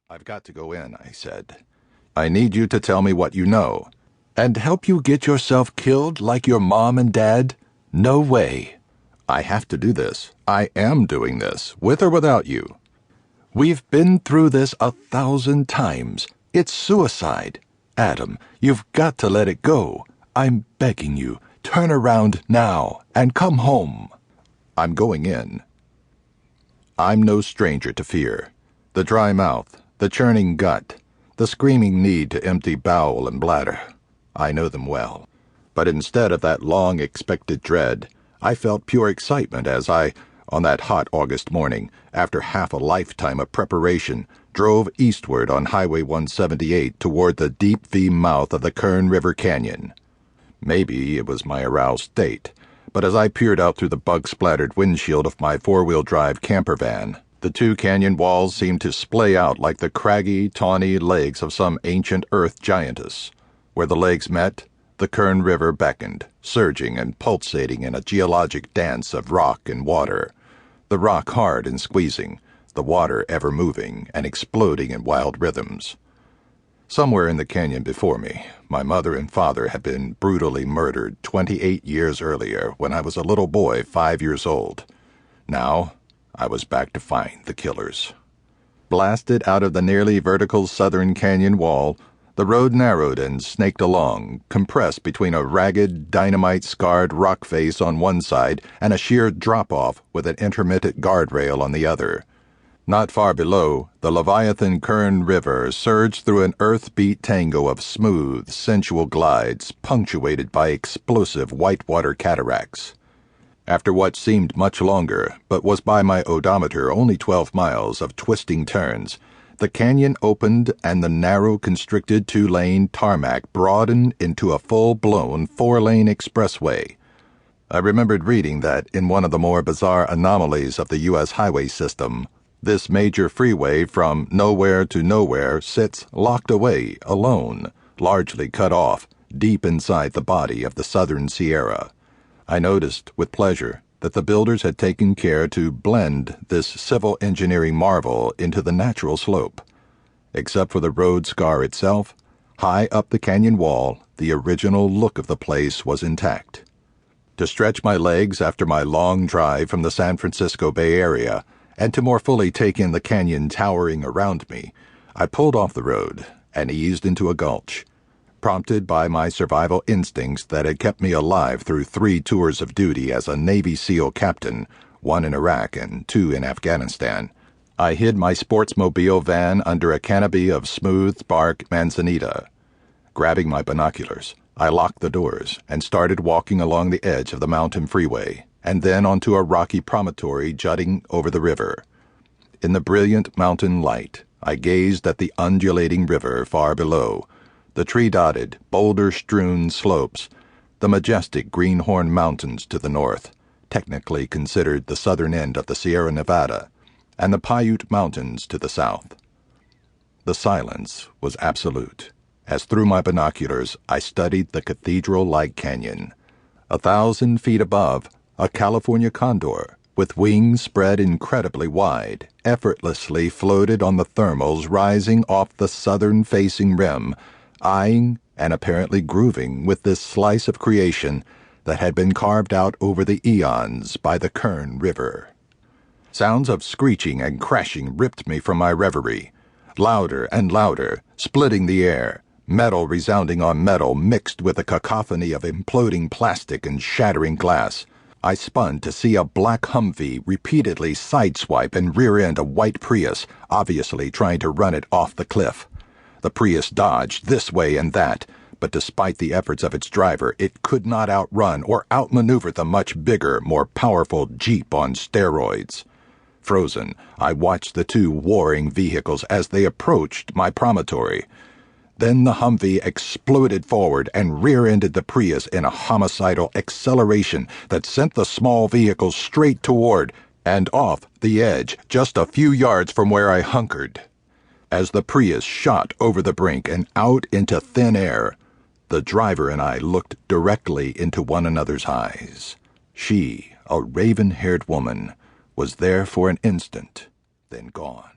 "I've got to go in," I said. "I need you to tell me what you know." "And help you get yourself killed like your mom and dad? No way." "I have to do this. I am doing this, with or without you." "We've been through this 1,000 times. It's suicide. Adam, you've got to let it go. I'm begging you. Turn around now and come home." "I'm going in." I'm no stranger to fear. The dry mouth, the churning gut, the screaming need to empty bowel and bladder. I know them well. But instead of that long-expected dread, I felt pure excitement as I, on that hot August morning, after half a lifetime of preparation, drove eastward on Highway 178 toward the deep V mouth of the Kern River Canyon. Maybe it was my aroused state, but as I peered out through the bug-splattered windshield of my four-wheel-drive camper van, the two canyon walls seemed to splay out like the craggy, tawny legs of some ancient earth giantess. Where the legs met, the Kern River beckoned, surging and pulsating in a geologic dance of rock and water, the rock hard and squeezing, the water ever moving and exploding in wild rhythms. Somewhere in the canyon before me, my mother and father had been brutally murdered 28 years earlier when I was a little boy 5 years old. Now, I was back to find the killers. Blasted out of the nearly vertical southern canyon wall, the road narrowed and snaked along, compressed between a ragged, dynamite-scarred rock face on one side and a sheer drop-off with an intermittent guardrail on the other. Not far below, the Leviathan Kern River surged through an earth-beat tango of smooth, sensual glides punctuated by explosive whitewater cataracts. After what seemed much longer, but was by my odometer only 12 miles of twisting turns, the canyon opened and the narrow, constricted two-lane tarmac broadened into a full-blown four-lane expressway. I remembered reading that in one of the more bizarre anomalies of the U.S. highway system, this major freeway from nowhere to nowhere sits locked away, alone, largely cut off, deep inside the body of the Southern Sierra. I noticed, with pleasure, that the builders had taken care to blend this civil engineering marvel into the natural slope. Except for the road scar itself, high up the canyon wall, the original look of the place was intact. To stretch my legs after my long drive from the San Francisco Bay Area, and to more fully take in the canyon towering around me, I pulled off the road and eased into a gulch. Prompted by my survival instincts that had kept me alive through 3 tours of duty as a Navy SEAL captain, 1 in Iraq and 2 in Afghanistan, I hid my sportsmobile van under a canopy of smooth bark manzanita. Grabbing my binoculars, I locked the doors and started walking along the edge of the mountain freeway, and then onto a rocky promontory jutting over the river. In the brilliant mountain light, I gazed at the undulating river far below, the tree-dotted, boulder-strewn slopes, the majestic Greenhorn Mountains to the north, technically considered the southern end of the Sierra Nevada, and the Paiute Mountains to the south. The silence was absolute, as through my binoculars I studied the cathedral-like canyon. 1,000 feet above, a California condor, with wings spread incredibly wide, effortlessly floated on the thermals rising off the southern-facing rim, eyeing and apparently grooving with this slice of creation that had been carved out over the eons by the Kern River. Sounds of screeching and crashing ripped me from my reverie, louder and louder, splitting the air, metal resounding on metal mixed with a cacophony of imploding plastic and shattering glass. I spun to see a black Humvee repeatedly sideswipe and rear-end a white Prius, obviously trying to run it off the cliff. The Prius dodged this way and that, but despite the efforts of its driver, it could not outrun or outmaneuver the much bigger, more powerful Jeep on steroids. Frozen, I watched the 2 warring vehicles as they approached my promontory. Then the Humvee exploded forward and rear-ended the Prius in a homicidal acceleration that sent the small vehicle straight toward and off the edge just a few yards from where I hunkered. As the Prius shot over the brink and out into thin air, the driver and I looked directly into one another's eyes. She, a raven-haired woman, was there for an instant, then gone.